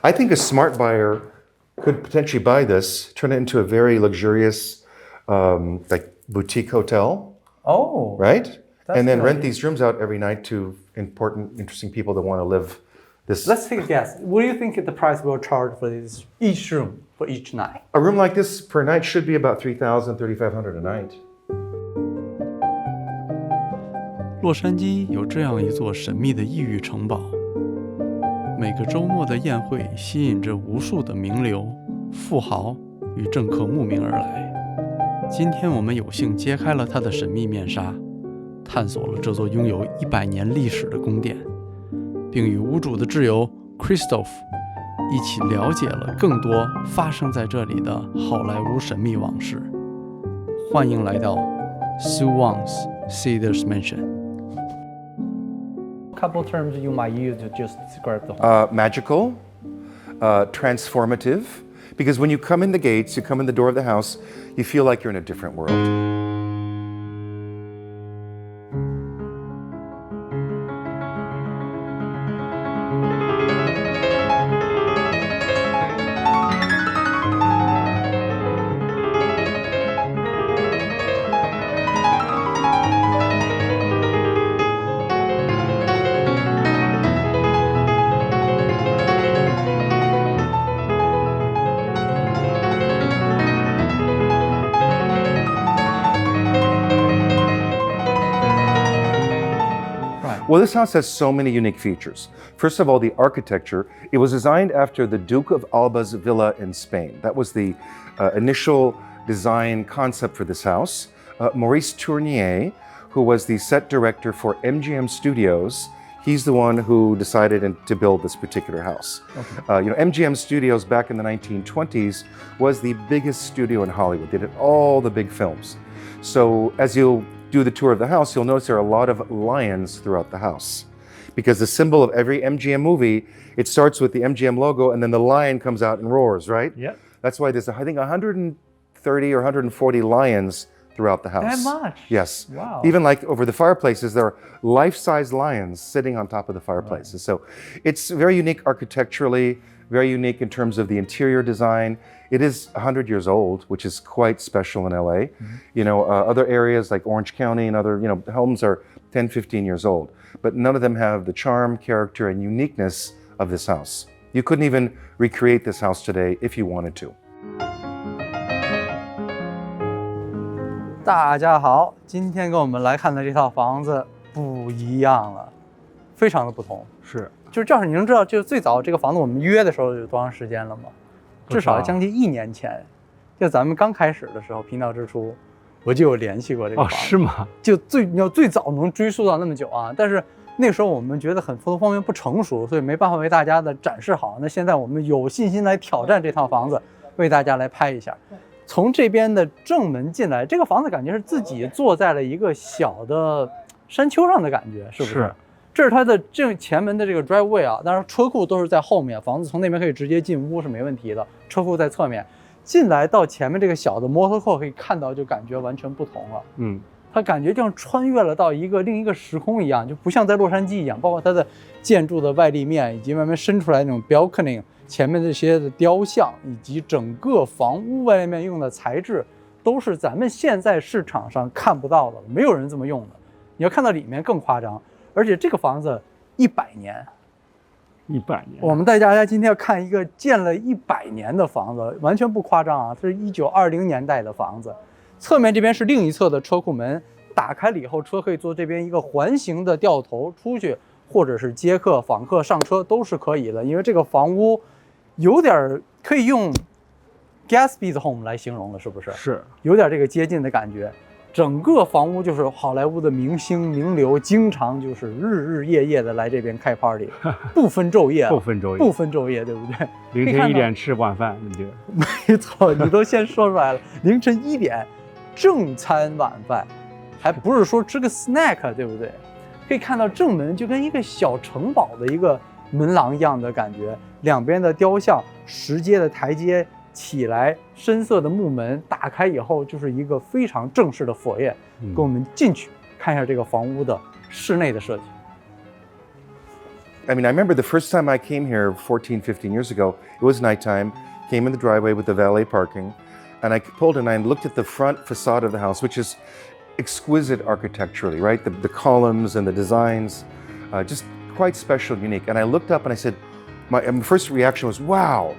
I think a smart buyer could potentially buy this, turn it into a very luxurious, like boutique hotel. Oh, right? And then rent idea. these rooms out every night to important, interesting people that want to live this. Let's take a guess. What do you think the price will charge for this each room for each night? A room like this per night should be about $3,000, $3,500 a night. 洛杉矶有这样一座神秘的异域城堡，每个周末的宴会吸引着无数的名流、富豪与政客慕名而来。今天我们有幸揭开了它的神秘面纱，探索了这座拥有100年历史的宫殿，并与屋主的挚友 Christoph 一起了解了更多发生在这里的好莱坞神秘往事。欢迎来到 Sue Wong's Cedars Mansion。Couple terms you might use to just describe the home. Magical, transformative, because when you come in the gates, you come in the door of the house, you feel like you're in a different world. Well, this house has so many unique features. First of all, the architecture. It was designed after the Duke of Alba's villa in Spain. That was the initial design concept for this house. Maurice Tournier, who was the set director for MGM Studios, he's the one who decided to build this particular house. Okay. MGM Studios back in the 1920s was the biggest studio in Hollywood. They did all the big films. So as you'll do the tour of the house, you'll notice there are a lot of lions throughout the house. Because the symbol of every MGM movie, it starts with the MGM logo and then the lion comes out and roars, right? Yeah. That's why there's, I think, 130 or 140 lions throughout the house. That much? Yes. Wow. Even like over the fireplaces, there are life-size lions sitting on top of the fireplaces. Right. So it's very unique architecturally, very unique in terms of the interior design. It is 100 years old, which is quite special in LA. Mm-hmm. Other areas like Orange County and other, homes are 10, 15 years old. But none of them have the charm, character, and uniqueness of this house. You couldn't even recreate this house today if you wanted to. 大家好，今天跟我们来看的这套房子不一样了，非常的不同。是，就是赵老师，你能知道，就是最早这个房子我们约的时候有多长时间了吗？至少将近1年前，就咱们刚开始的时候，频道之初，我就有联系过这个房子。哦，是吗？就最早能追溯到那么久啊！但是那时候我们觉得很多方面不成熟，所以没办法为大家的展示好。那现在我们有信心来挑战这套房子，为大家来拍一下。从这边的正门进来，这个房子感觉是自己坐在了一个小的山丘上的感觉，是不是？是。这是它的正前门的这个 driveway 啊，当然车库都是在后面，房子从那边可以直接进屋是没问题的，车库在侧面。进来到前面这个小的摩托库可以看到，就感觉完全不同了。它感觉就像穿越了到另一个时空一样，就不像在洛杉矶一样，包括它的建筑的外立面以及慢慢伸出来那种 balcony 前面这些的雕像，以及整个房屋外面用的材质，都是咱们现在市场上看不到的，没有人这么用的。你要看到里面更夸张。而且这个房子100年，100年，我们带大家今天要看一个建了100年的房子，完全不夸张啊！它是1920年代的房子。侧面这边是另一侧的车库门，打开了以后，车可以做这边一个环形的掉头出去，或者是接客、访客上车都是可以的。因为这个房屋有点可以用 Gatsby's Home 来形容了，是不是？是，有点这个接近的感觉。整个房屋就是好莱坞的明星名流，经常就是日夜夜的来这边开 party， 不分昼夜，不分昼夜，对不对？凌晨1点吃晚饭，你觉得？没错，你都先说出来了，凌晨1点正餐晚饭，还不是说吃个 snack， 对不对？可以看到正门就跟一个小城堡的一个门廊一样的感觉，两边的雕像，石阶的台阶。起来，深色的木门打开以后，就是一个非常正式的佛宴。跟我们进去看一下这个房屋的室内的设计。I mean, I remember the first time I came here 14, 15 years ago, it was nighttime, came in the driveway with the valet parking, and I pulled in and I looked at the front facade of the house, which is exquisite architecturally, right? The columns and the designs, just quite special, unique. And I looked up and I said, my first reaction was, wow.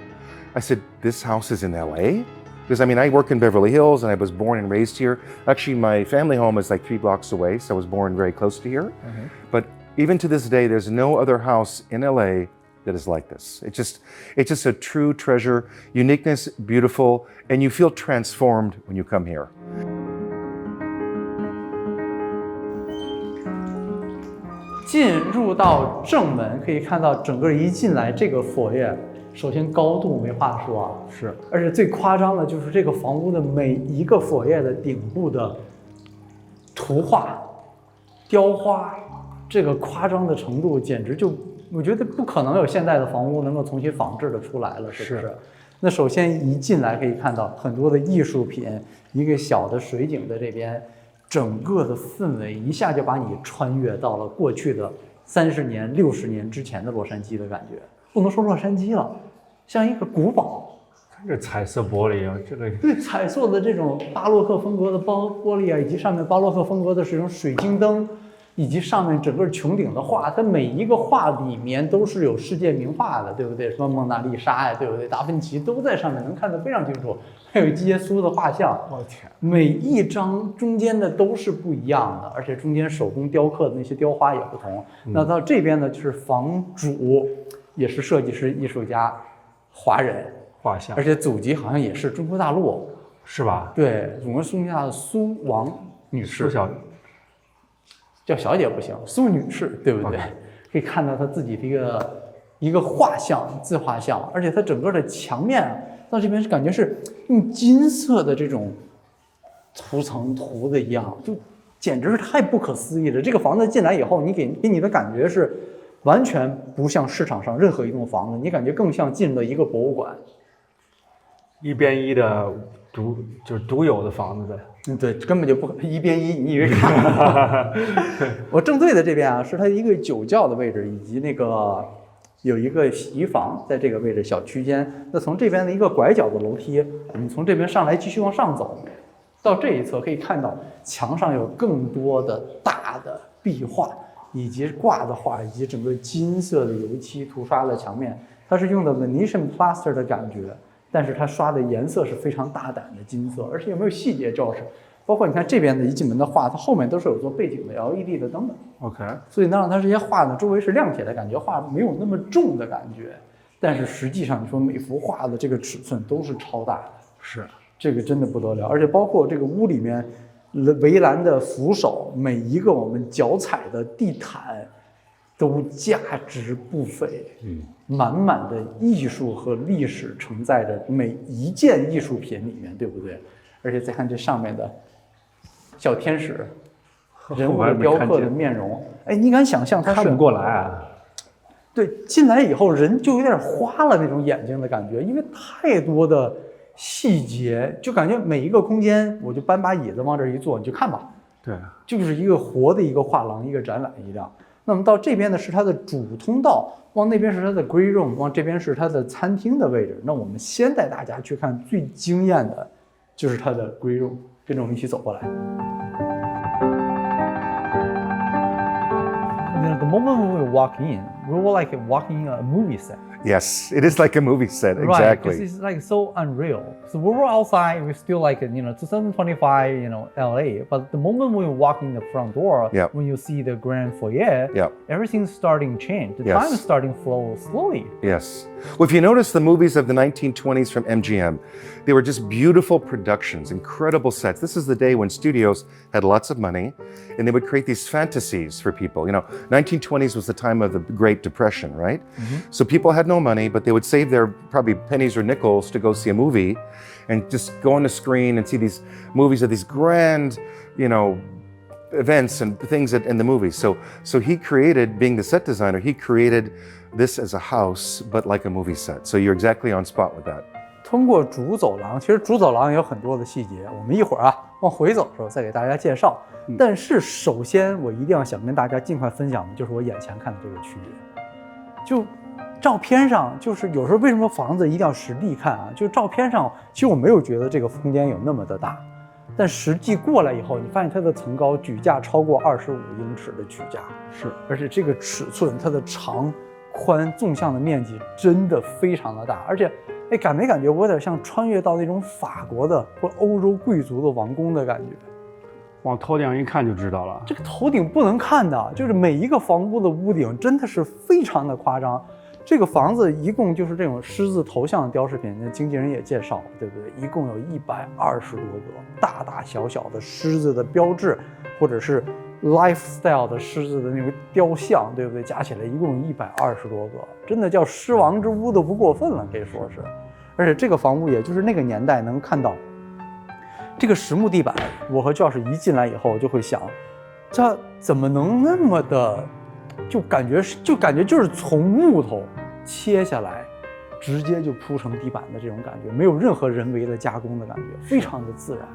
I said, this house is in LA? Because I mean, I work in Beverly Hills and I was born and raised here. Actually, my family home is like 3 blocks away, so I was born very close to here. But even to this day, there's no other house in LA that is like this. It's just a true treasure, uniqueness, beautiful, and you feel transformed when you come here. 进入到正门，可以看到整个一进来这个佛爷，首先高度没话说啊，是，而且最夸张的就是这个房屋的每一个佛爷的顶部的图画、雕花，这个夸张的程度简直就，我觉得不可能有现代的房屋能够重新仿制的出来了，是不是？那首先一进来可以看到很多的艺术品，一个小的水景在这边。整个的氛围一下就把你穿越到了过去的30年、60年之前的洛杉矶的感觉，不能说洛杉矶了，像一个古堡。看这彩色玻璃啊，这个对，彩色的这种巴洛克风格的玻璃啊，以及上面巴洛克风格的这种水晶灯，以及上面整个穹顶的画，它每一个画里面都是有世界名画的，对不对？什么蒙娜丽莎呀，对不对？达芬奇都在上面，能看得非常清楚。还有耶稣的画像，我天，每一张中间的都是不一样的，而且中间手工雕刻的那些雕花也不同。那到这边呢，就是房主，也是设计师、艺术家，华人画像，而且祖籍好像也是中国大陆，是吧？对，中国中亚的苏王女士，苏小叫小姐不行，苏女士，对不对？可以看到她自己的一个画像，自画像，而且它整个的墙面到这边是感觉是用金色的这种涂层涂的一样，就简直是太不可思议了。这个房子进来以后，你给你的感觉是完全不像市场上任何一栋房子，你感觉更像进了一个博物馆。1边1的独有的房子呗。对，根本就不1边1，你以为看？我正对的这边啊，是它一个酒窖的位置，以及那个有一个洗衣房在这个位置小区间。那从这边的一个拐角的楼梯，我们从这边上来继续往上走，到这一侧可以看到墙上有更多的大的壁画，以及挂的画，以及整个金色的油漆涂刷的墙面，它是用的 Venetian plaster 的感觉。但是它刷的颜色是非常大胆的金色，而且有没有细节照射，包括你看这边的一进门的画，它后面都是有做背景的 LED 的灯的。OK， 所以能让它这些画呢周围是亮起来，感觉画没有那么重的感觉。但是实际上你说每幅画的这个尺寸都是超大的，是这个真的不得了。而且包括这个屋里面围栏的扶手，每一个我们脚踩的地毯。都价值不菲，满满的艺术和历史承载着每一件艺术品里面，对不对？而且再看这上面的小天使，人物的雕刻的面容，哎，你敢想象它是看不过来啊？对，进来以后人就有点花了那种眼睛的感觉，因为太多的细节，就感觉每一个空间，我就搬把椅子往这一坐，你就看吧，对，就是一个活的一个画廊，一个展览一样。那么到这边呢是它的主通道，往那边是它的 grey room， 往这边是它的餐厅的位置。那我们先带大家去看最惊艳的，就是它的 grey room， 跟着我们一起走过来。The moment we walk in, we were like walking in a movie set. Yes, it is like a movie set, Right, exactly. because it's like so unreal. So we were outside, we're still like, 2025, LA. But the moment we walk in the front door, Yep. when you see the grand foyer, Yep. everything's starting to change. The Yes. time is starting to flow slowly. Yes. Well, if you notice the movies of the 1920s from MGM, they were just beautiful productions, incredible sets. This is the day when studios had lots of money and they would create these fantasies for people. 1920s was the time of the Great Depression, right? So people had no money, but they would save their probably pennies or nickels to go see a movie and just go on the screen and see these movies of these grand, events and things in the movies. So he created, being the set designer, he created this as a house, but like a movie set. So you're exactly on spot with that. 通过主走廊，其实主走廊也有很多的细节，我们一会儿往回走的时候再给大家介绍。但是首先我一定要想跟大家尽快分享的就是我眼前看的这个区别。就照片上，就是有时候为什么房子一定要实地看啊？就照片上，其实我没有觉得这个空间有那么的大，但实际过来以后，你发现它的层高举架超过25英尺的举架，是，而且这个尺寸，它的长、宽、纵向的面积真的非常的大，而且，哎，感没感觉我有点像穿越到那种法国的或欧洲贵族的王宫的感觉？往头顶一看就知道了。这个头顶不能看的，就是每一个房屋的屋顶真的是非常的夸张。这个房子一共就是这种狮子头像的雕饰品，那经纪人也介绍，对不对？一共有120多个大大小小的狮子的标志，或者是 lifestyle 的狮子的那种雕像，对不对？加起来一共有120多个，真的叫狮王之屋都不过分了，可以说是。而且这个房屋也就是那个年代能看到这个实木地板，我和教室一进来以后就会想，这怎么能那么的，就感觉就是从木头切下来，直接就铺成地板的这种感觉，没有任何人为的加工的感觉，非常的自然。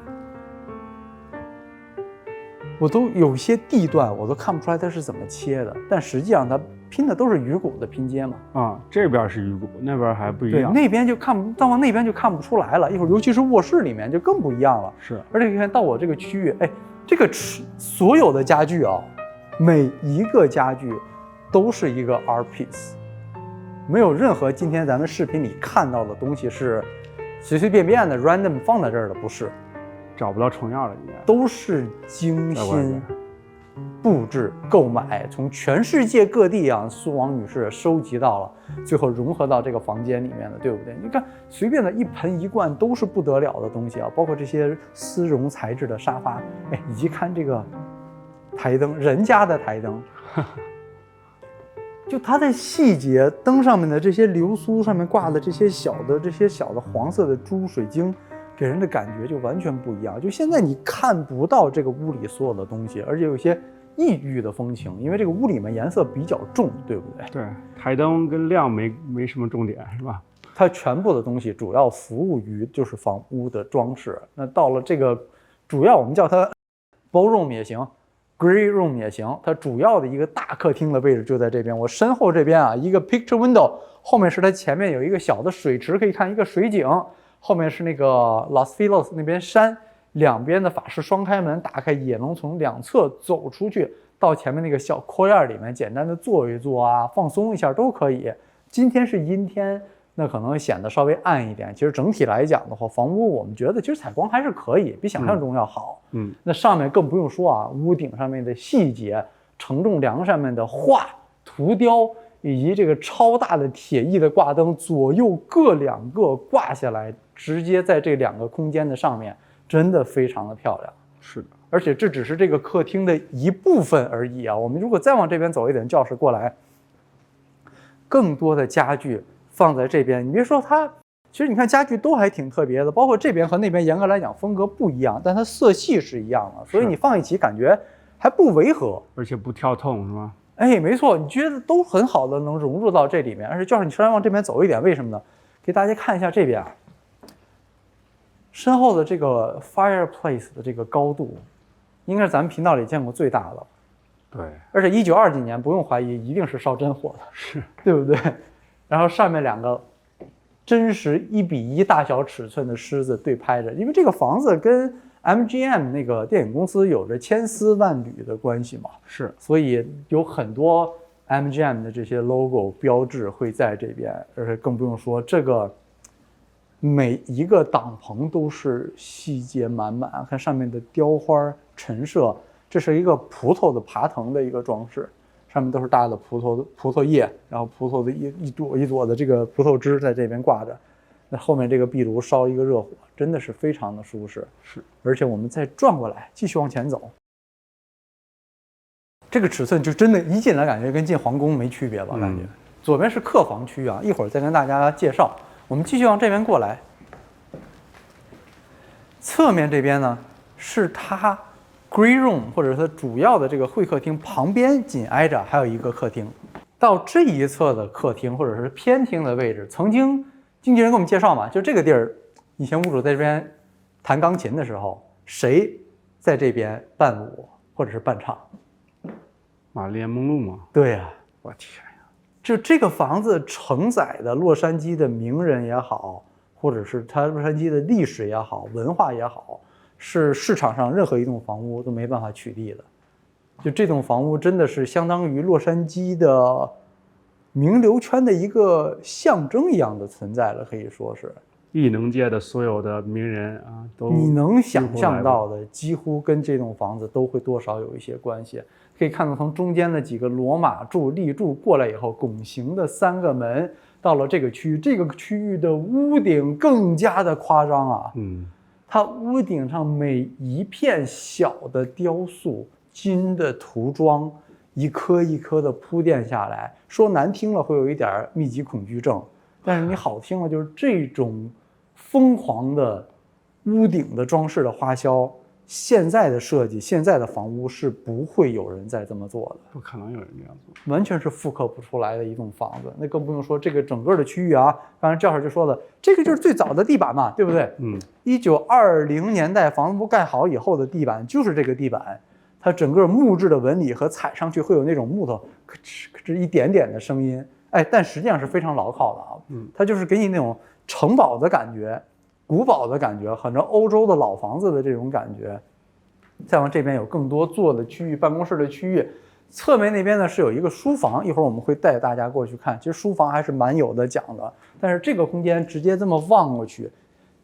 我都有些地段我都看不出来它是怎么切的，但实际上它拼的都是鱼骨的拼接嘛。啊，这边是鱼骨，那边还不一对，样。那边就到往那边就看不出来了，一会儿尤其是卧室里面就更不一样了。是，而且你看到我这个区域，哎，这个所有的家具啊，每一个家具都是一个 art piece， 没有任何今天咱们视频里看到的东西是随随便便的 random 放在这儿的，不是。找不到重样了，应该都是精心布置、购买，从全世界各地啊，苏王女士收集到了，最后融合到这个房间里面的，对不对？你看，随便的一盆一罐都是不得了的东西啊，包括这些丝绒材质的沙发，哎，以及看这个台灯，人家的台灯，就它的细节，灯上面的这些流苏上面挂的这些小的黄色的珠水晶。给人的感觉就完全不一样，就现在你看不到这个屋里所有的东西，而且有些异域的风情，因为这个屋里面颜色比较重，对不对？对，台灯跟亮没什么重点，是吧？它全部的东西主要服务于就是房屋的装饰。那到了这个主要我们叫它 ballroom 也行 ，grey room 也行，它主要的一个大客厅的位置就在这边。我身后这边啊，一个 picture window， 后面是它前面有一个小的水池，可以看一个水景。后面是那个 Los Feliz 那边山，两边的法式双开门打开，也能从两侧走出去，到前面那个小courtyard里面，简单的坐一坐啊，放松一下都可以。今天是阴天，那可能显得稍微暗一点。其实整体来讲的话，房屋我们觉得其实采光还是可以，比想象中要好。那上面更不用说啊，屋顶上面的细节，承重梁上面的画图雕。以及这个超大的铁艺的挂灯，左右各2个挂下来，直接在这2个空间的上面，真的非常的漂亮。是的，而且这只是这个客厅的一部分而已啊。我们如果再往这边走一点，教室过来，更多的家具放在这边。你别说它，其实你看家具都还挺特别的，包括这边和那边严格来讲风格不一样，但它色系是一样的，所以你放一起感觉还不违和，而且不跳痛，是吗？哎，没错，你觉得都很好的能融入到这里面，而且教室你稍微往这边走一点，为什么呢？给大家看一下这边啊，身后的这个 fireplace 的这个高度，应该是咱们频道里见过最大的。对，而且1920几年不用怀疑，一定是烧真火的，是对不对？然后上面2个真实1:1大小尺寸的狮子对拍着，因为这个房子跟MGM 那个电影公司有着千丝万缕的关系嘛，是，所以有很多 MGM 的这些 logo 标志会在这边，而且更不用说这个每一个挡棚都是细节满满，看上面的雕花陈设，这是一个葡萄的爬藤的一个装饰，上面都是大的葡萄叶，然后葡萄的一朵一朵的这个葡萄枝在这边挂着。那后面这个壁炉烧一个热火，真的是非常的舒适。是，而且我们再转过来，继续往前走，这个尺寸就真的，一进来感觉跟进皇宫没区别吧？感觉。左边是客房区啊，一会儿再跟大家介绍。我们继续往这边过来，侧面这边呢是它 grey room 或者它主要的这个会客厅旁边紧挨着还有一个客厅。到这一侧的客厅或者是偏厅的位置，曾经经纪人给我们介绍嘛，就这个地儿，以前屋主在这边弹钢琴的时候，谁在这边伴舞或者是伴唱？玛丽莲梦露吗？对呀，我天呀，就这个房子承载的洛杉矶的名人也好，或者是它洛杉矶的历史也好、文化也好，是市场上任何一栋房屋都没办法取缔的。就这栋房屋真的是相当于洛杉矶的名流圈的一个象征一样的存在了，可以说是。艺能界的所有的名人啊，都你能想象到的，几乎跟这栋房子都会多少有一些关系。可以看到，从中间的几个罗马柱、立柱过来以后，拱形的3个门，到了这个区域，这个区域的屋顶更加的夸张啊！它屋顶上每一片小的雕塑、金的涂装，一颗一颗的铺垫下来，说难听了会有一点密集恐惧症，但是你好听了就是这种疯狂的屋顶的装饰的花销，现在的设计、现在的房屋是不会有人再这么做的，不可能有人这样做，完全是复刻不出来的一栋房子。那更不用说这个整个的区域啊，刚才赵老师就说了，这个就是最早的地板嘛，对不对？1920年代房子盖好以后的地板就是这个地板，它整个木质的纹理和踩上去会有那种木头咔哧咔哧一点点的声音，哎，但实际上是非常牢靠的啊。它就是给你那种城堡的感觉、古堡的感觉，很多欧洲的老房子的这种感觉。再往这边有更多坐的区域、办公室的区域，侧面那边呢是有一个书房，一会儿我们会带大家过去看。其实书房还是蛮有的讲的，但是这个空间直接这么望过去，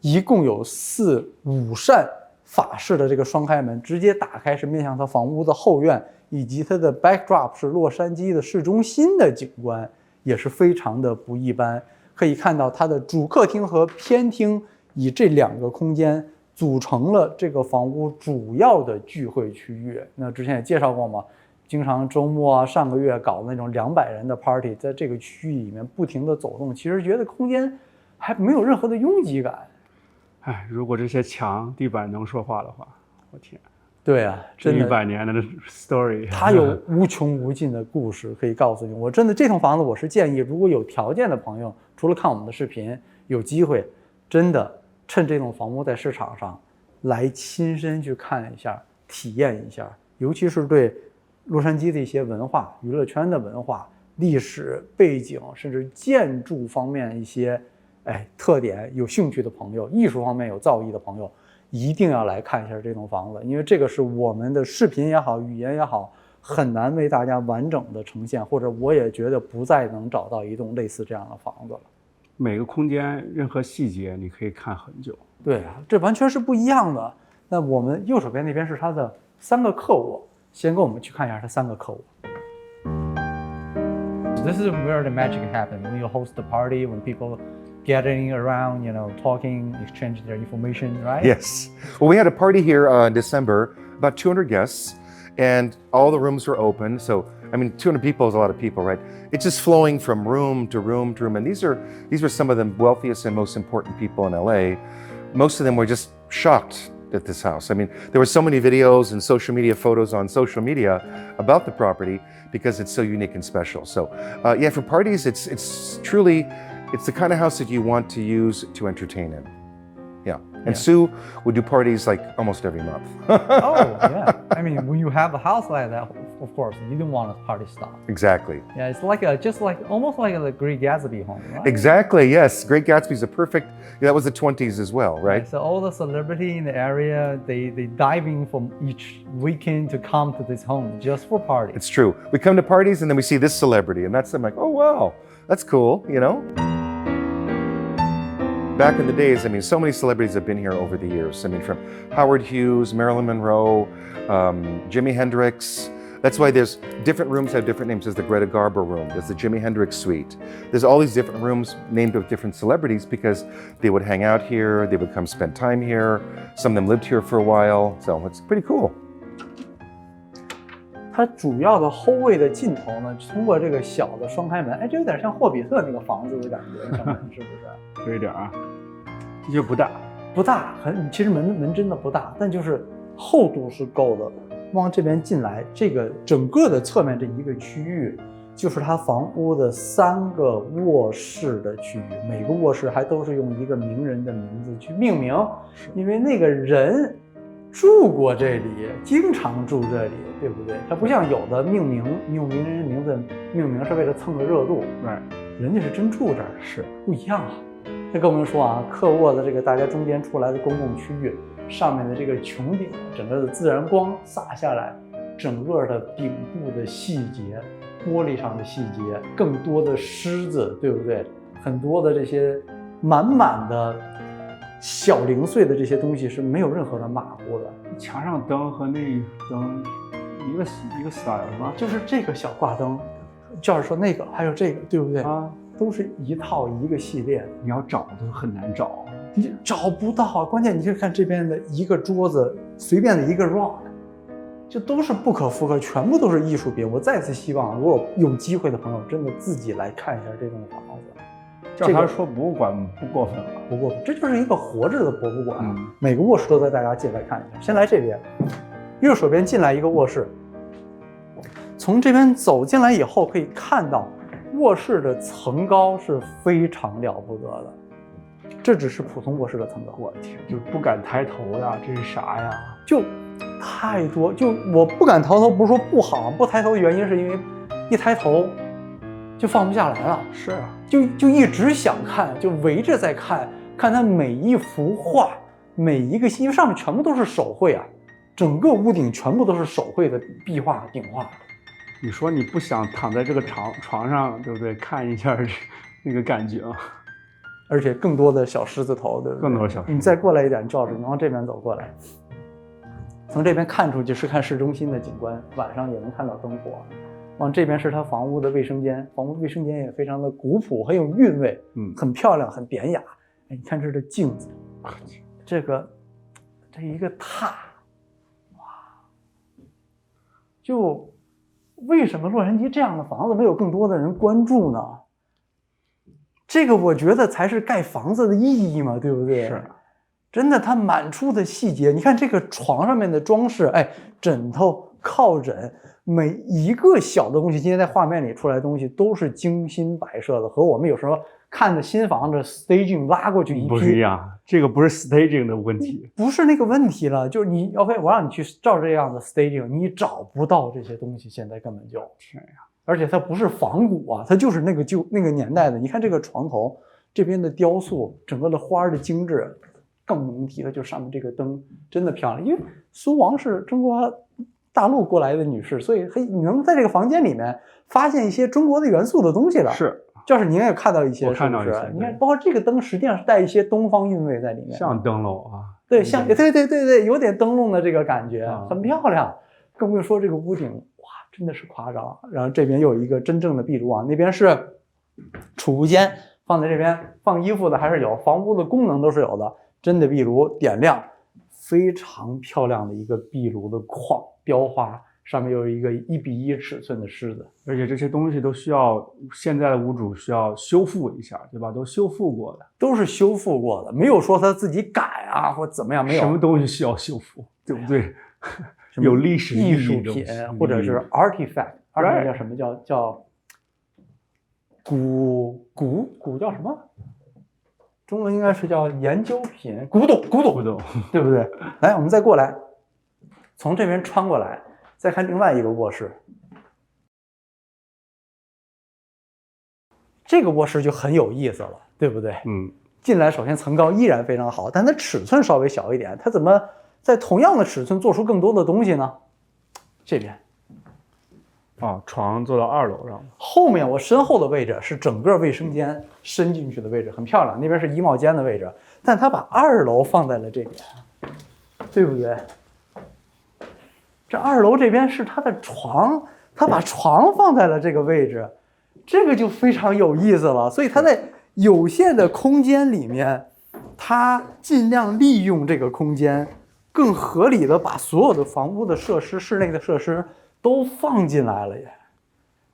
一共有4、5扇法式的这个双开门，直接打开是面向它房屋的后院，以及它的 backdrop 是洛杉矶的市中心的景观，也是非常的不一般。可以看到它的主客厅和偏厅以这2个空间组成了这个房屋主要的聚会区域。那之前也介绍过嘛，经常周末啊，上个月搞那种200人的 party， 在这个区域里面不停的走动，其实觉得空间还没有任何的拥挤感。哎，如果这些墙、地板能说话的话，我天！对啊，真的100年的 story， 它有无穷无尽的故事可以告诉你。我真的这栋房子，我是建议，如果有条件的朋友，除了看我们的视频，有机会真的趁这栋房屋在市场上来亲身去看一下、体验一下，尤其是对洛杉矶的一些文化、娱乐圈的文化、历史背景，甚至建筑方面一些特点有兴趣的朋友，艺术方面有造诣的朋友，一定要来看一下这栋房子，因为这个是我们的视频也好、语言也好，很难为大家完整的呈现，或者我也觉得不再能找到一栋类似这样的房子了。每个空间任何细节你可以看很久。对啊，这完全是不一样的。那我们右手边那边是它的3个客卧，先跟我们去看一下它3个客卧。This is where the magic happens when you host the party, when people gathering around, talking, exchange their information, right? Yes. Well, we had a party here in December, about 200 guests, and all the rooms were open. So, 200 people is a lot of people, right? It's just flowing from room to room to room. And these were some of the wealthiest and most important people in LA. Most of them were just shocked at this house. There were so many videos and social media photos on social media about the property because it's so unique and special. So, for parties, it's truly, it's the kind of house that you want to use to entertain in. Yeah. And Sue would do parties like almost every month. Oh, yeah. When you have a house like that, of course, you don't want a party stop. Exactly. Yeah, it's almost like the Great Gatsby home, right? Exactly, yes. Great Gatsby's a perfect, that was the 20s as well, right? So all the celebrity in the area, they dive in from each weekend to come to this home just for parties. It's true. We come to parties and then we see this celebrity and I'm like, oh, wow, that's cool, Back in the days, so many celebrities have been here over the years. From Howard Hughes, Marilyn Monroe, Jimi Hendrix. That's why there's different rooms have different names. There's the Greta Garbo room. There's the Jimi Hendrix suite. There's all these different rooms named with different celebrities because they would hang out here. They would come spend time here. Some of them lived here for a while. So it's pretty cool. 它主要的后卫的尽头呢，通过这个小的双开门，这有点像霍比特那个房子的感觉，小门是不是？有一点啊，的确不大，不大，其实门真的不大，但就是厚度是够的。往这边进来，这个整个的侧面这一个区域，就是它房屋的3个卧室的区域，每个卧室还都是用一个名人的名字去命名，因为那个人住过这里，经常住这里，对不对？它不像有的命名人名字命名是为了蹭个热度，对，人家是真住这儿，是不一样啊。再跟我们说啊，克沃的这个大家中间出来的公共区域，上面的这个穹顶，整个的自然光洒下来，整个的顶部的细节，玻璃上的细节，更多的狮子，对不对？很多的这些满满的小零碎的这些东西是没有任何的马虎的。墙上灯和那灯一个 style 是吧？就是这个小挂灯，就是说那个还有这个，对不对？啊，都是一套一个系列，你要找都很难找。你找不到啊！关键你就看这边的一个桌子，随便的一个 rock， 就都是不可复刻，全部都是艺术品。我再次希望，如果有机会的朋友，真的自己来看一下这栋房子。叫他说博物馆不过分了，不过这就是一个活着的博物馆，嗯，每个卧室都带大家进来看一下。先来这边，右手边进来一个卧室，从这边走进来以后，可以看到卧室的层高是非常了不得的。这只是普通卧室的层高，我天，就不敢抬头呀，这是啥呀？就太多，就我不敢抬头，不是说不好，不抬头的原因是因为一抬头就放不下来了。是啊，就一直想看，就围着在看，看它每一幅画，每一个因为上面全部都是手绘啊，整个屋顶全部都是手绘的壁画、顶画。你说你不想躺在这个床上，对不对？看一下那个感觉啊，而且更多的小狮子头，对不对？更多的小狮子。你再过来一点，赵老师，你往这边走过来，从这边看出去是看市中心的景观，晚上也能看到灯火。往这边是他房屋的卫生间，房屋的卫生间也非常的古朴，很有韵味，很漂亮，很典雅。哎，你看这的镜子，这一个榻，哇！就为什么洛杉矶这样的房子没有更多的人关注呢？这个我觉得才是盖房子的意义嘛，对不对？是，真的，它满处的细节，你看这个床上面的装饰，哎，枕头、靠枕。每一个小的东西，今天在画面里出来的东西都是精心摆设的，和我们有时候看的新房子 staging 拉过去一批不是一样，这个不是 staging 的问题，不是那个问题了，就是你 OK， 我让你去照这样的 staging， 你找不到这些东西，现在根本就，而且它不是仿古啊，它就是那个年代的。你看这个床头这边的雕塑，整个的花的精致，更不能提的就是上面这个灯真的漂亮，因为苏王是中国大陆过来的女士，所以你能在这个房间里面发现一些中国的元素的东西了。是，就是您也看到一些，我看到一些，是不是？你看，包括这个灯，实际上是带一些东方韵味在里面，像灯笼啊。对，像对，有点灯笼的这个感觉，很漂亮。更不用说这个屋顶，哇，真的是夸张。然后这边又有一个真正的壁炉啊，那边是储物间，放在这边放衣服的还是有，房屋的功能都是有的。真的壁炉点亮，非常漂亮的一个壁炉的框。雕花上面有一个1:1尺寸的狮子，而且这些东西都需要现在的屋主需要修复一下，对吧？都修复过的，都是修复过的，没有说他自己改啊或怎么样，没有。什么东西需要修复，对不对？有历史艺术品或者是 artifact 叫什么叫古叫什么？中文应该是叫研究品，古董，对不对？来，我们再过来。从这边穿过来，再看另外一个卧室。这个卧室就很有意思了，对不对？进来首先层高依然非常好，但它尺寸稍微小一点。它怎么在同样的尺寸做出更多的东西呢？这边，床做到2楼上。后面我身后的位置是整个卫生间伸进去的位置，很漂亮。那边是衣帽间的位置，但它把2楼放在了这边，对不对？这2楼这边是他的床，他把床放在了这个位置，这个就非常有意思了。所以他在有限的空间里面，他尽量利用这个空间，更合理的把所有的房屋的设施、室内的设施都放进来了耶。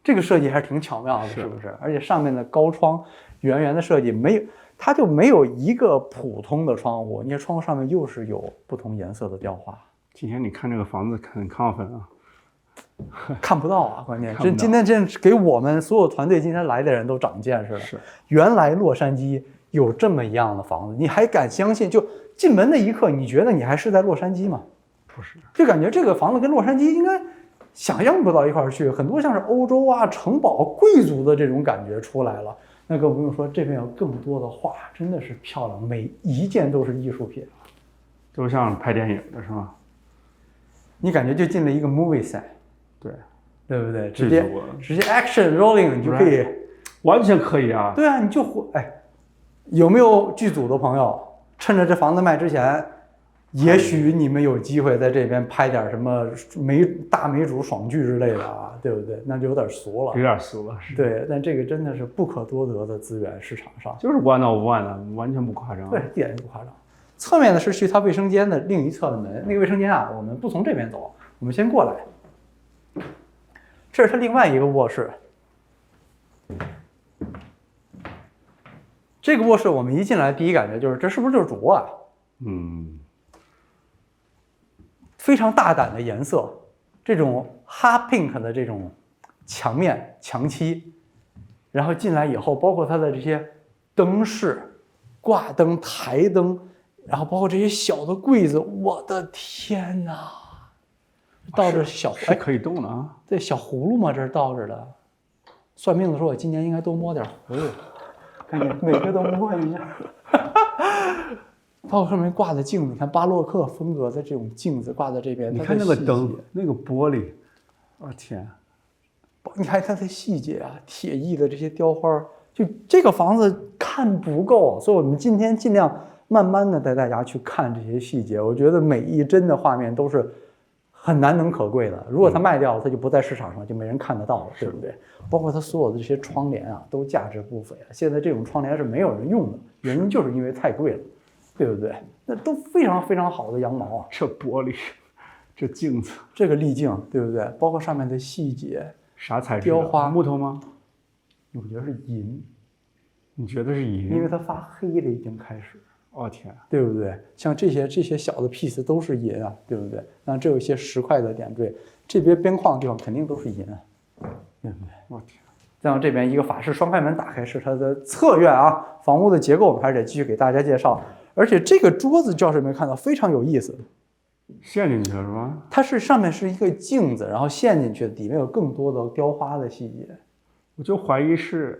这个设计还是挺巧妙的，是不是？而且上面的高窗圆圆的设计，它就没有一个普通的窗户，你看窗户上面又是有不同颜色的雕花。今天你看这个房子很亢奋啊，看不到啊，关键今天真给我们所有团队今天来的人都长见识了。是，原来洛杉矶有这么一样的房子，你还敢相信？就进门的一刻，你觉得你还是在洛杉矶吗？不是，就感觉这个房子跟洛杉矶应该想象不到一块儿去，很多像是欧洲啊城堡贵族的这种感觉出来了。那更不用说这边有更多的画，真的是漂亮，每一件都是艺术品，都像拍电影的是吗？你感觉就进了一个 movie set， 对，对不对？剧直接组啊直接 action rolling 你就可以，完全可以啊。对啊，你就有没有剧组的朋友趁着这房子卖之前？也许你们有机会在这边拍点什么大美主爽剧之类的啊，对不对？那就有点俗了，有点俗了，是。对，但这个真的是不可多得的资源，市场上就是1 of 1的，完全不夸张。对，一点也不夸张。侧面呢是去他卫生间的另一侧的门，那个卫生间啊，我们不从这边走，我们先过来。这是他另外一个卧室。这个卧室我们一进来第一感觉就是这是不是就是主卧啊？嗯，非常大胆的颜色，这种哈 pink 的这种墙面墙漆，然后进来以后，包括它的这些灯饰、挂灯、台灯，然后包括这些小的柜子，我的天哪！倒着小是可以动的啊。对，小葫芦嘛，这是倒着的。算命的说，我今年应该多摸点葫芦，赶紧每个都摸一下。包括上面挂的镜子，你看巴洛克风格的这种镜子挂在这边，你看那个灯，那个玻璃，我天！你看它的细节啊，铁艺的这些雕花，就这个房子看不够，所以我们今天尽量慢慢的带大家去看这些细节。我觉得每一帧的画面都是很难能可贵的，如果它卖掉了，它就不在市场上，就没人看得到了，对不对？包括它所有的这些窗帘啊，都价值不菲啊。现在这种窗帘是没有人用的，原因就是因为太贵了。对不对？那都非常非常好的羊毛啊！这玻璃，这镜子，这个粒镜，对不对？包括上面的细节，啥材质？雕花，木头吗？我觉得是银。你觉得是银？因为它发黑了，已经开始。哦天，对不对？像这些小的 piece 都是银啊，对不对？那这有一些石块的点缀，这边边框的地方肯定都是银啊，对不对？我天！再往这边一个法式双开门打开是它的侧院啊，房屋的结构我们还是得继续给大家介绍。而且这个桌子教室有没有看到非常有意思？陷进去了是吧？它是上面是一个镜子，然后陷进去，里面有更多的雕花的细节。我就怀疑是，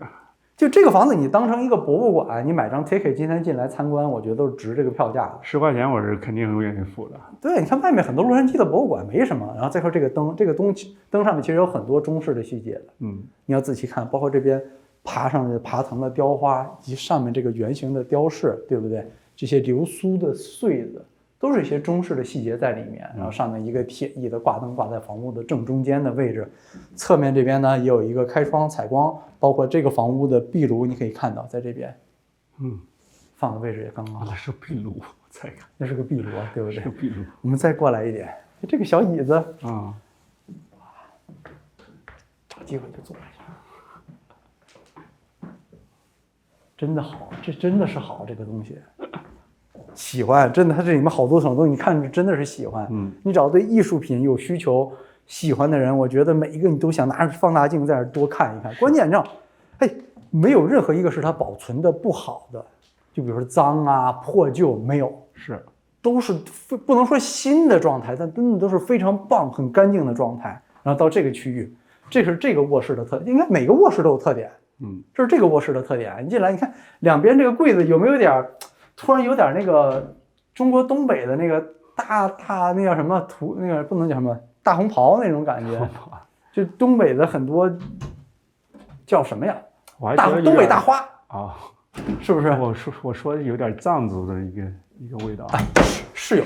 就这个房子你当成一个博物馆，你买张 ticket 今天进来参观，我觉得都是值这个票价的。10块钱我是肯定愿意付的。对，你看外面很多洛杉矶的博物馆没什么，然后再说这个灯，这个灯上面其实有很多中式的细节的，你要仔细看，包括这边爬上去爬藤的雕花，以及上面这个圆形的雕饰，对不对？这些流苏的穗子，都是一些中式的细节在里面。然后上面一个铁艺的挂灯挂在房屋的正中间的位置，侧面这边呢也有一个开窗采光，包括这个房屋的壁炉，你可以看到在这边，放的位置也刚刚好。那是壁炉，我再看，那是个壁炉啊，对不对？是壁炉。我们再过来一点，这个小椅子啊，找机会就坐一下。真的好，这真的是好，这个东西喜欢，真的，它这里面好多层东西，你看着真的是喜欢。你找对艺术品有需求、喜欢的人，我觉得每一个你都想拿着放大镜在那儿多看一看。关键你知道，没有任何一个是它保存的不好的，就比如说脏啊、破旧，没有，是，都是不能说新的状态，但真的都是非常棒、很干净的状态。然后到这个区域，这是这个卧室的特点，应该每个卧室都有特点。这是这个卧室的特点。你进来，你看两边这个柜子有没有点，突然有点那个中国东北的那个大那叫什么那个不能叫什么大红袍那种感觉，就东北的很多叫什么呀？东北大花啊，是不是？我说有点藏族的一个味道。是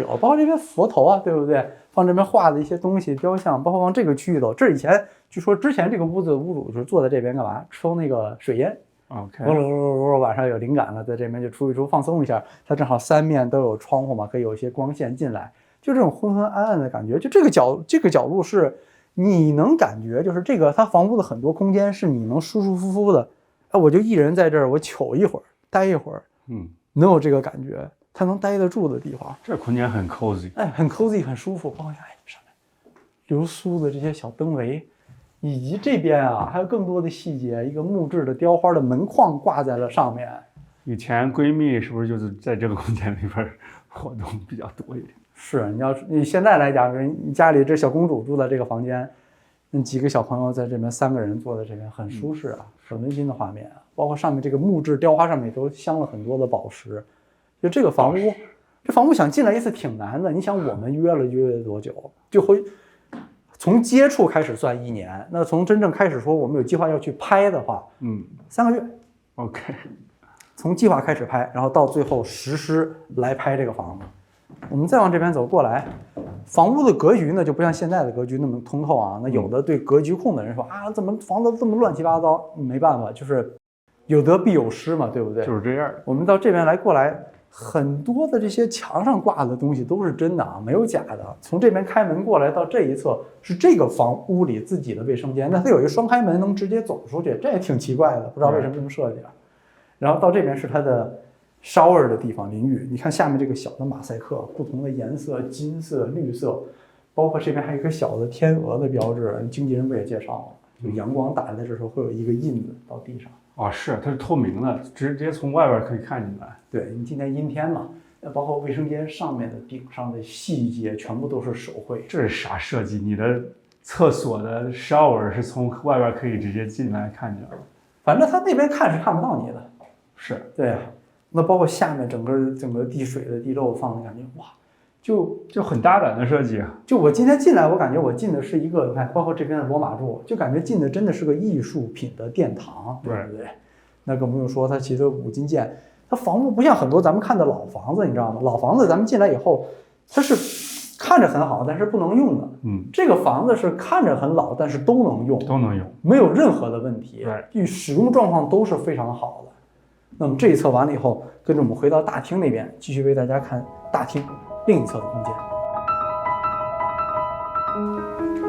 有，包括这边佛头啊，对不对？放这边画的一些东西雕像，包括往这个区域走。这以前据说之前这个屋子的屋主就是坐在这边干嘛？抽那个水烟。OK。晚上有灵感了，在这边就出一出放松一下。它正好三面都有窗户嘛，可以有一些光线进来，就这种昏昏暗暗的感觉。就这个角落是你能感觉，就是这个它房屋的很多空间是你能舒舒服服的。我就一人在这儿，我瞅一会儿，待一会儿，能有这个感觉。它能待得住的地方，这空间很 cozy， 很 cozy， 很舒服。包括上面流苏的这些小灯围，以及这边啊还有更多的细节，一个木质的雕花的门框挂在了上面。以前闺蜜是不是就是在这个空间里边活动比较多一点？是你现在来讲，你家里这小公主住在这个房间，几个小朋友在这边，3个人坐在这边，很舒适啊，很温馨的画面啊。包括上面这个木质雕花上面都镶了很多的宝石。就这个房屋，这房屋想进来一次挺难的。你想我们约多久？就会从接触开始算1年，那从真正开始说我们有计划要去拍的话，3个月。OK， 从计划开始拍，然后到最后实施来拍这个房子。我们再往这边走过来，房屋的格局呢就不像现在的格局那么通透啊。那有的对格局控的人说啊，怎么房子这么乱七八糟？没办法，就是有得必有失嘛，对不对？就是这样。我们到这边过来，很多的这些墙上挂的东西都是真的啊，没有假的。从这边开门过来到这一侧是这个房屋里自己的卫生间，那它有一个双开门能直接走出去，这也挺奇怪的，不知道为什么这么设计啊。然后到这边是它的shower的地方，淋浴。你看下面这个小的马赛克，不同的颜色，金色、绿色，包括这边还有一个小的天鹅的标志。经纪人不也介绍了，就阳光打在这时候会有一个印子到地上。哦，是，它是透明的，直接从外边可以看进来。对，你今天阴天嘛，包括卫生间上面的顶上的细节全部都是手绘。这是啥设计？你的厕所的 shower 是从外边可以直接进来看见了？反正他那边看是看不到你的。是，对啊。那包括下面整个地水的地漏放的感觉，哇，就很大胆的设计啊！就我今天进来，我感觉我进的是一个，你看，包括这边的罗马柱，就感觉进的真的是个艺术品的殿堂，对不对？那更不用说它其实五金件，它房屋不像很多咱们看的老房子，你知道吗？老房子咱们进来以后，它是看着很好，但是不能用的。这个房子是看着很老，但是都能用，没有任何的问题，使用状况都是非常好的。那么这一侧完了以后，跟着我们回到大厅那边，继续为大家看大厅另一侧的空间。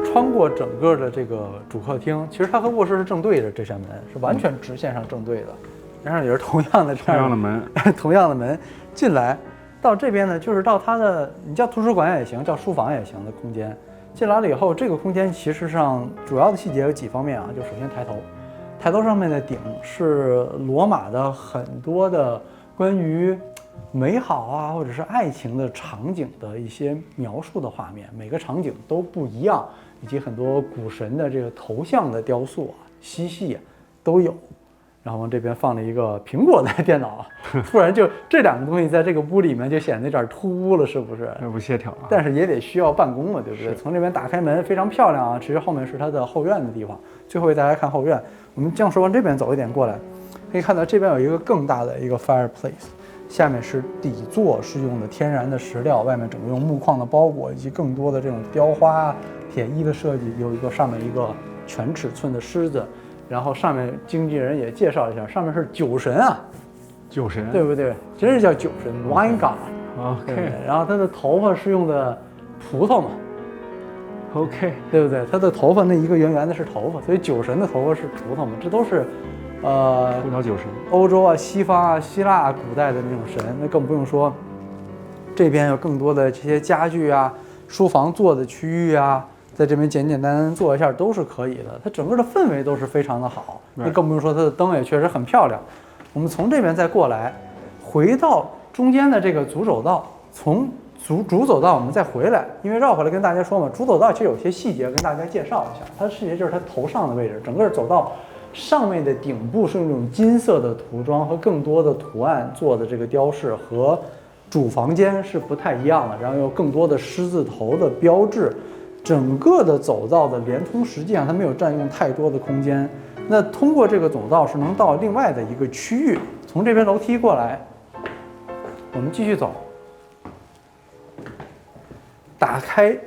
穿过整个的这个主客厅，其实它和卧室是正对着，这扇门是完全直线上正对的，然后也是同样的门，同样的门进来，到这边呢，就是到它的你叫图书馆也行，叫书房也行的空间。进来了以后，这个空间其实上主要的细节有几方面啊，就首先抬头上面的顶是罗马的很多的关于美好啊或者是爱情的场景的一些描述的画面，每个场景都不一样，以及很多古神的这个头像的雕塑啊、嬉戏啊都有。然后往这边放了一个苹果的电脑，突然就这2个东西在这个屋里面就显得有点突兀了，是不是？不协调啊。但是也得需要办公嘛，对不对？从这边打开门非常漂亮啊，其实后面是它的后院的地方。最后为大家看后院，我们将说往这边走一点过来，可以看到这边有一个更大的一个 fireplace， 下面是底座是用的天然的石料，外面整个用木框的包裹，以及更多的这种雕花、铁艺的设计，有一个上面一个全尺寸的狮子。然后上面经纪人也介绍一下，上面是酒神啊，酒神，对不对？真是叫酒神 ，Wine God。OK。然后他的头发是用的葡萄嘛 ，OK， 对不对？他的头发那一个圆圆的是头发，所以酒神的头发是葡萄嘛，这都是葡萄酒神，欧洲啊、西方啊、希腊古代的那种神，那更不用说。这边有更多的这些家具啊，书房坐的区域啊。在这边简简单单做一下都是可以的，它整个的氛围都是非常的好，那更不用说它的灯也确实很漂亮。我们从这边再过来，回到中间的这个主走道，从主走道我们再回来，因为绕回来跟大家说嘛，主走道其实有些细节跟大家介绍一下。它的细节就是它头上的位置，整个走道上面的顶部是用这种金色的涂装和更多的图案做的这个雕饰，和主房间是不太一样的，然后有更多的狮子头的标志。整个的走道的连通，实际上它没有占用太多的空间。那通过这个走道是能到另外的一个区域。从这边楼梯过来，我们继续走，打开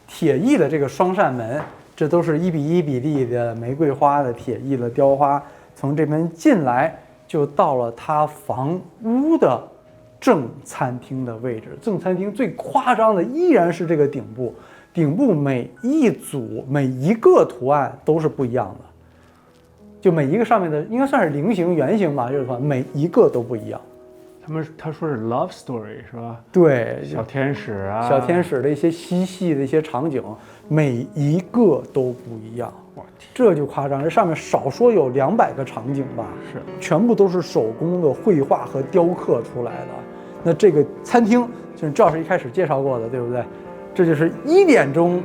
铁艺的这个双扇门，这都是1比1比例的玫瑰花的铁艺的雕花。从这边进来，就到了它房屋的正餐厅的位置。正餐厅最夸张的依然是这个顶部，顶部每一组每一个图案都是不一样的，就每一个上面的应该算是菱形、圆形吧，就是说每一个都不一样。他说是 love story 是吧？对，小天使啊，小天使的一些嬉戏的一些场景，每一个都不一样。这就夸张，这上面少说有200个场景吧，是，全部都是手工的绘画和雕刻出来的。那这个餐厅就是赵老师一开始介绍过的，对不对？这就是1点钟，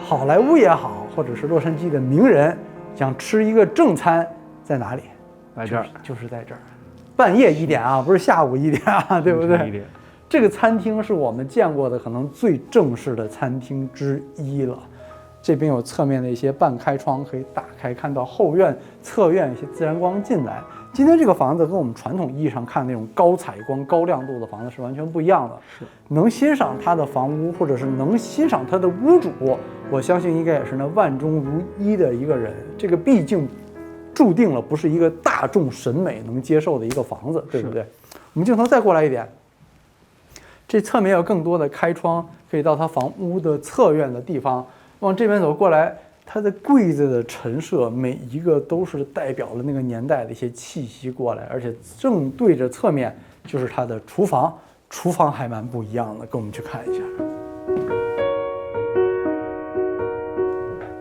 好莱坞也好，或者是洛杉矶的名人想吃一个正餐，在哪里？在这儿，就是在这儿，半夜1点啊，不是下午1点啊，对不对1点？这个餐厅是我们见过的可能最正式的餐厅之一了。这边有侧面的一些半开窗，可以打开看到后院、侧院一些自然光进来。今天这个房子跟我们传统意义上看那种高采光、高亮度的房子是完全不一样的。是能欣赏它的房屋，或者是能欣赏它的屋主，我相信应该也是那万中如一的一个人。这个毕竟注定了不是一个大众审美能接受的一个房子，对不对？我们镜头再过来一点，这侧面有更多的开窗，可以到它房屋的侧院的地方。往这边走过来，它的柜子的陈设每一个都是代表了那个年代的一些气息过来，而且正对着侧面就是它的厨房，厨房还蛮不一样的，跟我们去看一下。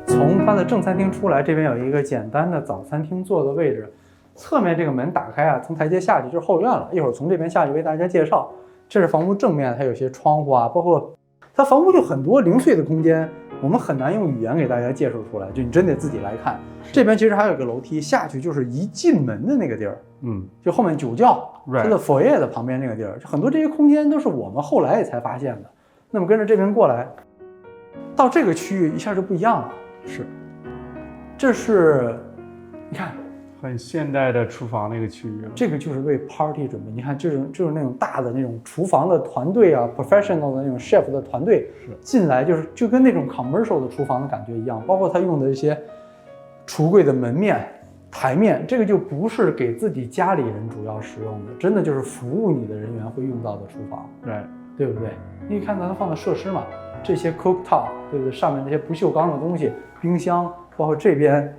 从它的正餐厅出来，这边有一个简单的早餐厅坐的位置，侧面这个门打开啊，从台阶下去就是后院了。一会儿从这边下去为大家介绍。这是房屋正面，它有些窗户啊，包括它房屋有很多零碎的空间。我们很难用语言给大家介绍出来，就你真得自己来看。这边其实还有一个楼梯下去，就是一进门的那个地儿，就后面酒窖，它的 foyer 的旁边那个地儿，很多这些空间都是我们后来也才发现的。那么跟着这边过来，到这个区域一下就不一样了。是，这是你看很现代的厨房那个区域了。这个就是为 party 准备。你看，就是那种大的那种厨房的团队啊 ，professional 的那种 chef 的团队进来，就跟那种 commercial 的厨房的感觉一样。包括他用的一些橱柜的门面、台面，这个就不是给自己家里人主要使用的，真的就是服务你的人员会用到的厨房，对不对？你看到它放的设施嘛，这些 cooktop， 对不对？上面那些不锈钢的东西，冰箱，包括这边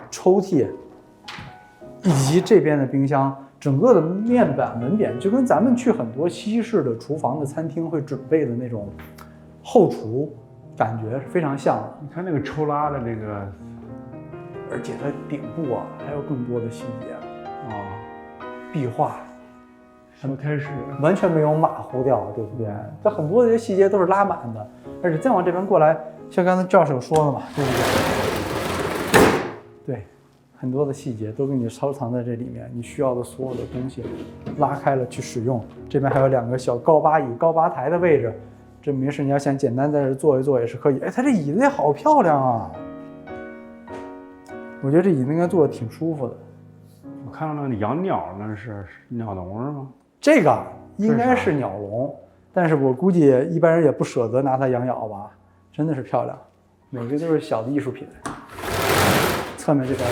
抽屉。以及这边的冰箱，整个的面板门扁就跟咱们去很多西式的厨房的餐厅会准备的那种后厨感觉是非常像的。你看那个抽拉的那个，而且它顶部啊还有更多的细节壁画，说开始完全没有马虎掉，对不对？它很多的这些细节都是拉满的，而且再往这边过来，像刚才教授说的嘛，对不对？对。很多的细节都给你收藏在这里面，你需要的所有的东西拉开了去使用。这边还有2个小高吧椅、高吧台的位置，这没事你要想简单在这坐一坐也是可以。哎，它这椅子也好漂亮啊！我觉得这椅子应该坐的挺舒服的。我看到那个养鸟，那是鸟笼是吗？这个应该是鸟笼，但是我估计一般人也不舍得拿它养鸟吧。真的是漂亮，每个都是小的艺术品。侧面这边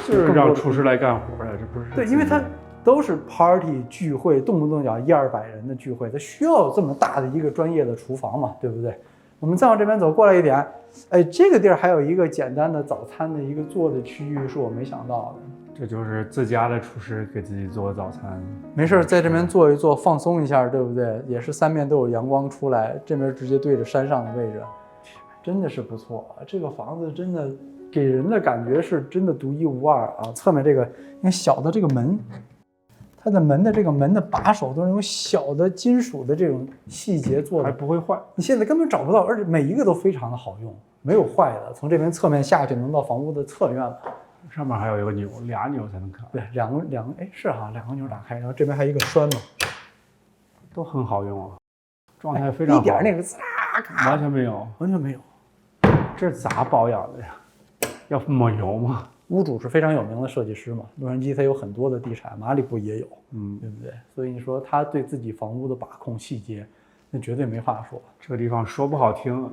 就是让厨师来干活呀，这不是？对，因为它都是 party 聚会，动不动讲100-200人的聚会，它需要这么大的一个专业的厨房嘛，对不对？我们再往这边走过来一点，哎，这个地儿还有一个简单的早餐的一个做的区域，是我没想到的。这就是自家的厨师给自己做早餐。没事，在这边坐一坐，放松一下，对不对？也是3面都有阳光出来，这边直接对着山上的位置，真的是不错。这个房子真的。给人的感觉是真的独一无二啊！侧面这个，你看小的这个门，它的门的这个门的把手都是那种小的金属的这种细节做的，还不会坏。你现在根本找不到，而且每一个都非常的好用，没有坏的。从这边侧面下去能到房屋的侧院了。上面还有一个钮，2钮才能开。对，两个，哎，是哈，2个钮打开，然后这边还有一个栓嘛，都很好用啊，状态非常好。一点那个完全没有，完全没有。这是咋保养的呀？要抹油吗？屋主是非常有名的设计师嘛，洛杉矶它有很多的地产，马里布也有，对不对？所以你说他对自己房屋的把控细节，那绝对没话说。这个地方说不好听，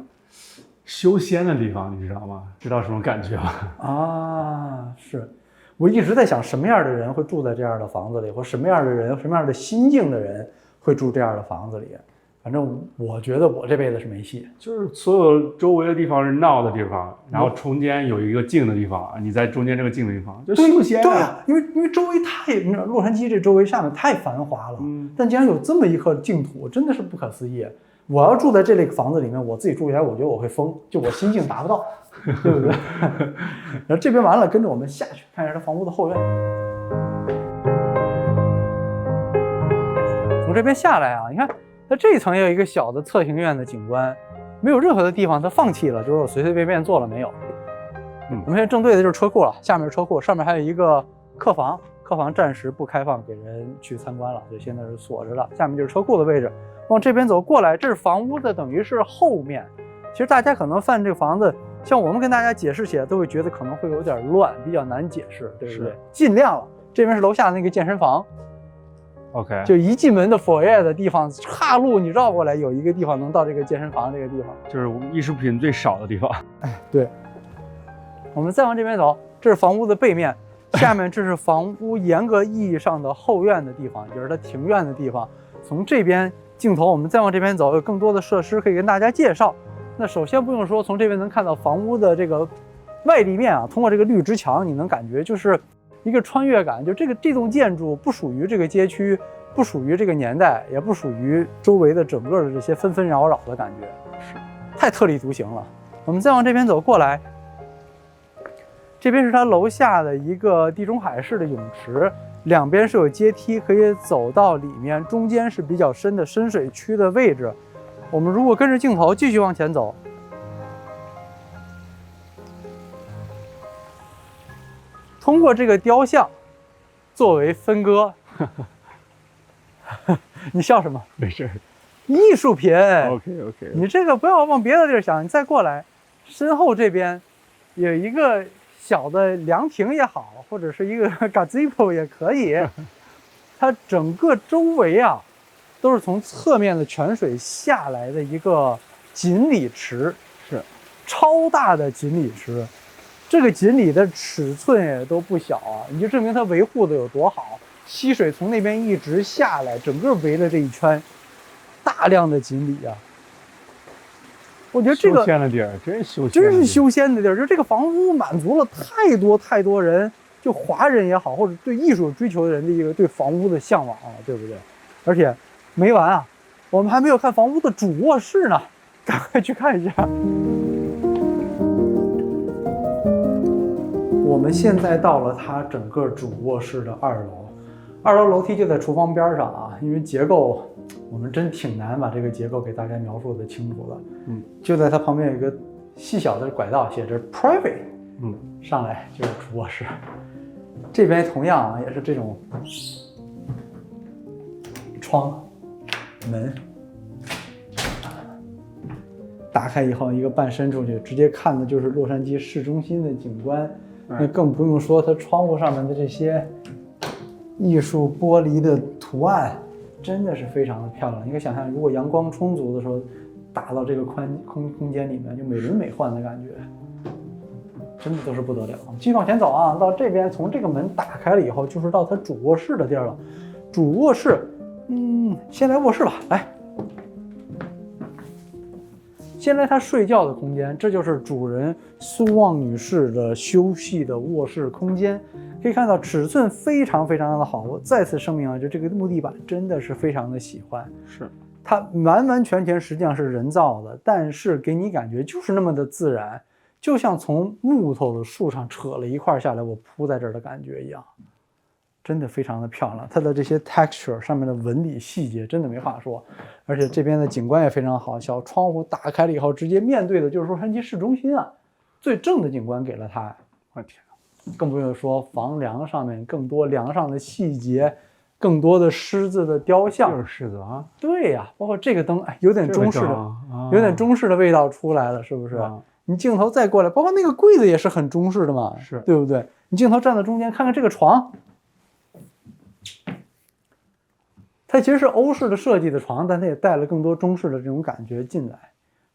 修仙的地方，你知道吗？知道什么感觉吗？啊，是。我一直在想，什么样的人会住在这样的房子里，或什么样的人，什么样的心境的人会住这样的房子里。反正我觉得我这辈子是没戏，就是所有周围的地方是闹的地方，然后中间有一个静的地方，你在中间这个静的地方就休闲。对啊，因为周围你知道洛杉矶这周围下面太繁华了，但竟然有这么一块净土，真的是不可思议。我要住在这类房子里面，我自己住起来，我觉得我会疯，就我心境达不到，对不对？然后这边完了，跟着我们下去看一下这房屋的后院。从这边下来啊，你看它这一层也有一个小的侧庭院的景观，没有任何的地方它放弃了，就是我随随便便做了没有。我们现在正对的就是车库了，下面是车库，上面还有一个客房，客房暂时不开放给人去参观了，所以现在是锁着的。下面就是车库的位置，往这边走过来，这是房屋的等于是后面。其实大家可能犯这个房子，像我们跟大家解释起来都会觉得可能会有点乱，比较难解释，对不对？尽量了。这边是楼下那个健身房。OK， 就一进门的 foyer 的地方，岔路你绕过来有一个地方能到这个健身房这个地方，就是我们艺术品最少的地方。哎，对。我们再往这边走，这是房屋的背面，下面这是房屋严格意义上的后院的地方，也是它庭院的地方。从这边镜头，我们再往这边走，有更多的设施可以跟大家介绍。那首先不用说，从这边能看到房屋的这个外立面啊，通过这个绿植墙，你能感觉就是一个穿越感，就这栋建筑不属于这个街区，不属于这个年代，也不属于周围的整个的这些纷纷扰扰的感觉，是太特立独行了。我们再往这边走过来，这边是它楼下的一个地中海式的泳池，两边是有阶梯可以走到里面，中间是比较深的深水区的位置。我们如果跟着镜头继续往前走，通过这个雕像作为分割，你笑什么？没事。艺术品。OK， 你这个不要往别的地儿想，你再过来，身后这边有一个小的凉亭也好，或者是一个 gazebo 也可以。它整个周围啊，都是从侧面的泉水下来的一个锦鲤池，是超大的锦鲤池。这个锦鲤的尺寸也都不小啊，你就证明它维护的有多好。溪水从那边一直下来，整个围了这一圈，大量的锦鲤啊。我觉得这个修仙的地儿，真修仙，真是修仙的地儿。就这个房屋满足了太多人，就华人也好，或者对艺术有追求的人的一个对房屋的向往啊，对不对？而且没完啊，我们还没有看房屋的主卧室呢，赶快去看一下。我们现在到了它整个主卧室的2楼，2楼楼梯就在厨房边上啊，因为结构我们真挺难把这个结构给大家描述的清楚了。就在它旁边有一个细小的拐道，写着 private， 上来就是主卧室。这边同样啊，也是这种窗门，打开以后一个半伸出去，直接看的就是洛杉矶市中心的景观。那更不用说它窗户上面的这些艺术玻璃的图案，真的是非常的漂亮。你可以想象，如果阳光充足的时候，打到这个空间里面，就美轮美奂的感觉，真的都是不得了。我们继续往前走啊，到这边从这个门打开了以后，就是到它主卧室的地儿了。主卧室，先来卧室吧，来。先来她睡觉的空间，这就是主人苏旺女士的休息的卧室空间。可以看到尺寸非常的好。我再次声明啊，就这个木地板真的是非常的喜欢。是，它完全实际上是人造的，但是给你感觉就是那么的自然，就像从木头的树上扯了一块下来，我铺在这儿的感觉一样。真的非常的漂亮，它的这些 texture 上面的纹理细节真的没话说，而且这边的景观也非常好，小窗户打开了以后，直接面对的就是洛杉矶市中心啊，最正的景观给了它。我天，更不用说房梁上面更多梁上的细节，更多的狮子的雕像，就是狮子啊，对呀，包括这个灯，哎，有点中式的，有点中式的味道出来了，是不是？你镜头再过来，包括那个柜子也是很中式的嘛，是对不对？你镜头站在中间，看看这个床。它其实是欧式的设计的床，但它也带了更多中式的这种感觉进来，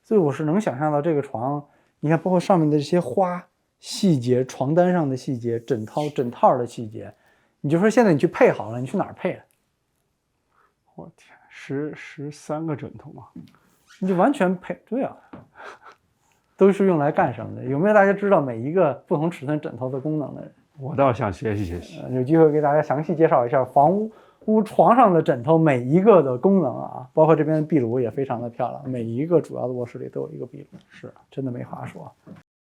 所以我是能想象到这个床，你看包括上面的这些花细节，床单上的细节，枕套的细节，你就说现在你去配好了，你去哪儿配？我天，13个枕头嘛，你就完全配，对啊，都是用来干什么的？有没有大家知道每一个不同尺寸枕头的功能的人？我倒想学习学习。有机会给大家详细介绍一下房屋床上的枕头每一个的功能啊，包括这边的壁炉也非常的漂亮，每一个主要的卧室里都有一个壁炉，是真的没话说。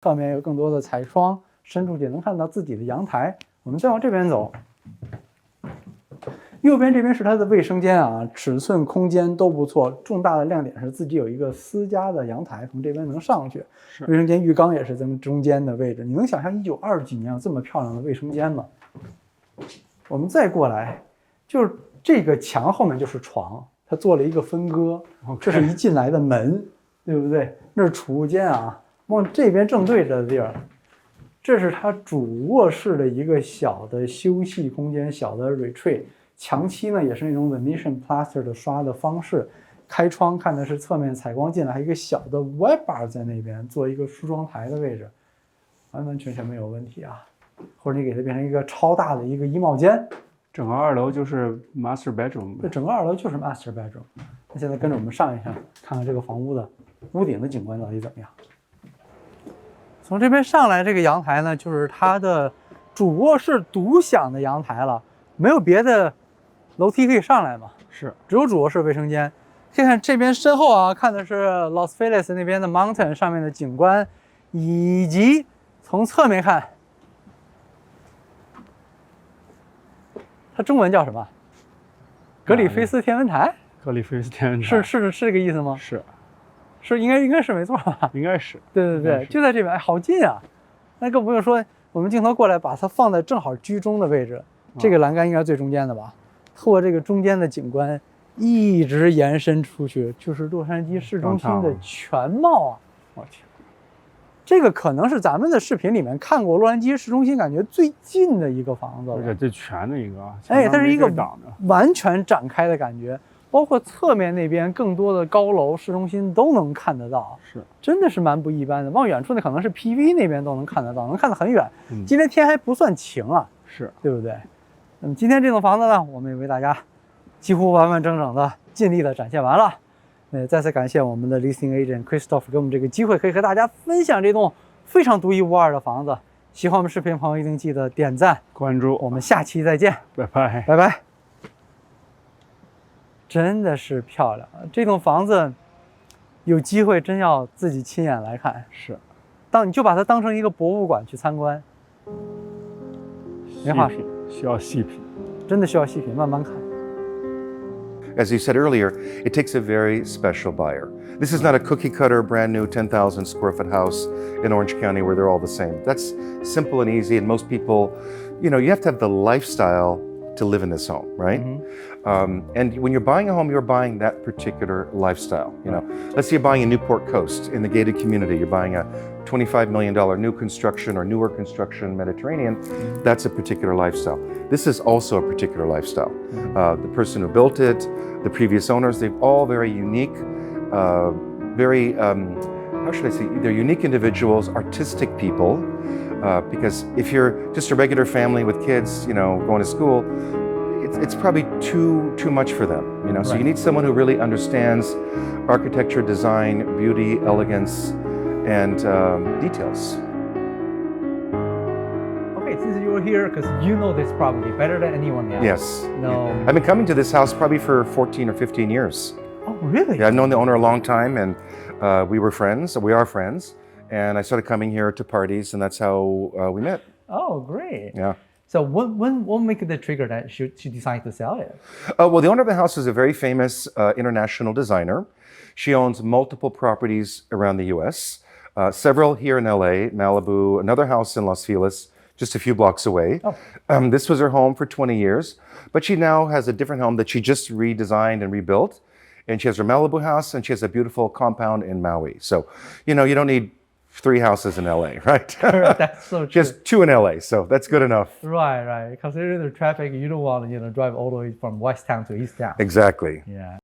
侧面有更多的彩窗，伸出去能看到自己的阳台。我们再往这边走，右边这边是它的卫生间啊，尺寸空间都不错。重大的亮点是自己有一个私家的阳台，从这边能上去。卫生间浴缸也是在中间的位置。你能想象1920几年有这么漂亮的卫生间吗？我们再过来，就是这个墙后面就是床，它做了一个分割，这是一进来的门，对不对？那是储物间啊，往这边正对着的地儿。这是它主卧室的一个小的休息空间，小的 retreat。墙漆呢也是那种 Venetian plaster 的刷的方式。开窗看的是侧面采光进来，还有一个小的 wide bar 在那边做一个梳妆台的位置，完完全全没有问题啊。或者你给它变成一个超大的一个衣帽间，整个2楼就是 master bedroom。这整个2楼就是 master bedroom。那现在跟着我们上一上，看看这个房屋的屋顶的景观到底怎么样。从这边上来，这个阳台呢，就是它的主卧室独享的阳台了，没有别的楼梯可以上来嘛，是，只有主卧室卫生间。看看这边身后啊，看的是 Los Feliz 那边的 mountain 上面的景观，以及从侧面看，它中文叫什么？格里菲斯天文台？格里菲斯天文台是这个意思吗？是应该是没错吧？应该是。对，就在这边，哎，好近啊！那更不用说，我们镜头过来，把它放在正好居中的位置，这个栏杆应该是最中间的吧？透过这个中间的景观，一直延伸出去，就是洛杉矶市中心的全貌啊！我天，这个可能是咱们的视频里面看过洛杉矶市中心感觉最近的一个房子了，而且最全的一个，哎，它是一个挡着，完全展开的感觉。包括侧面那边更多的高楼，市中心都能看得到，是，真的是蛮不一般的。往远处那可能是 PV 那边都能看得到，能看得很远。今天天还不算晴啊，是对不对？那么今天这栋房子呢，我们也为大家几乎完完整整的尽力的展现完了。再次感谢我们的 listing agent Christopher 给我们这个机会，可以和大家分享这栋非常独一无二的房子。喜欢我们视频的朋友一定记得点赞关注，我们下期再见，拜拜，拜拜。真的是漂亮，这栋房子有机会真要自己亲眼来看。是，你就把它当成一个博物馆去参观，没话说，需要细品，真的需要细品，慢慢看。As you said earlier, it takes a very special buyer. This is not a cookie cutter, brand new 10,000 square foot house in Orange County where they're all the same. That's simple and easy, and most people, you have to have the lifestyle to live in this home, right? And when you're buying a home, you're buying that particular lifestyle. Let's say you're buying a Newport Coast in the gated community. You're buying a $25 million new construction or newer construction Mediterranean. That's a particular lifestyle. This is also a particular lifestyle. The person who built it, the previous owners, they've all very unique, how should I say, they're unique individuals, artistic people. Because if you're just a regular family with kids, going to school, it's probably too much for them. So Right. you need someone who really understands architecture, design, beauty, elegance, and details. Okay, since you were here, because you know this probably better than anyone else. Yes. No. I've been coming to this house probably for 14 or 15 years. Oh, really? Yeah, I've known the owner a long time, and we are friends. And I started coming here to parties, and that's how we met. Oh, great. Yeah. So what make the trigger that she decided to sell it? Well, the owner of the house is a very famous international designer. She owns multiple properties around the U.S., several here in L.A., Malibu, another house in Los Feliz, just a few blocks away. Oh. This was her home for 20 years, but she now has a different home that she just redesigned and rebuilt. And she has her Malibu house, and she has a beautiful compound in Maui. So, you don't need 3 houses in LA, right? That's so true. Just 2 in LA, so that's good enough. Right. Considering the traffic, you don't want to drive all the way from West Town to East Town. Exactly. Yeah.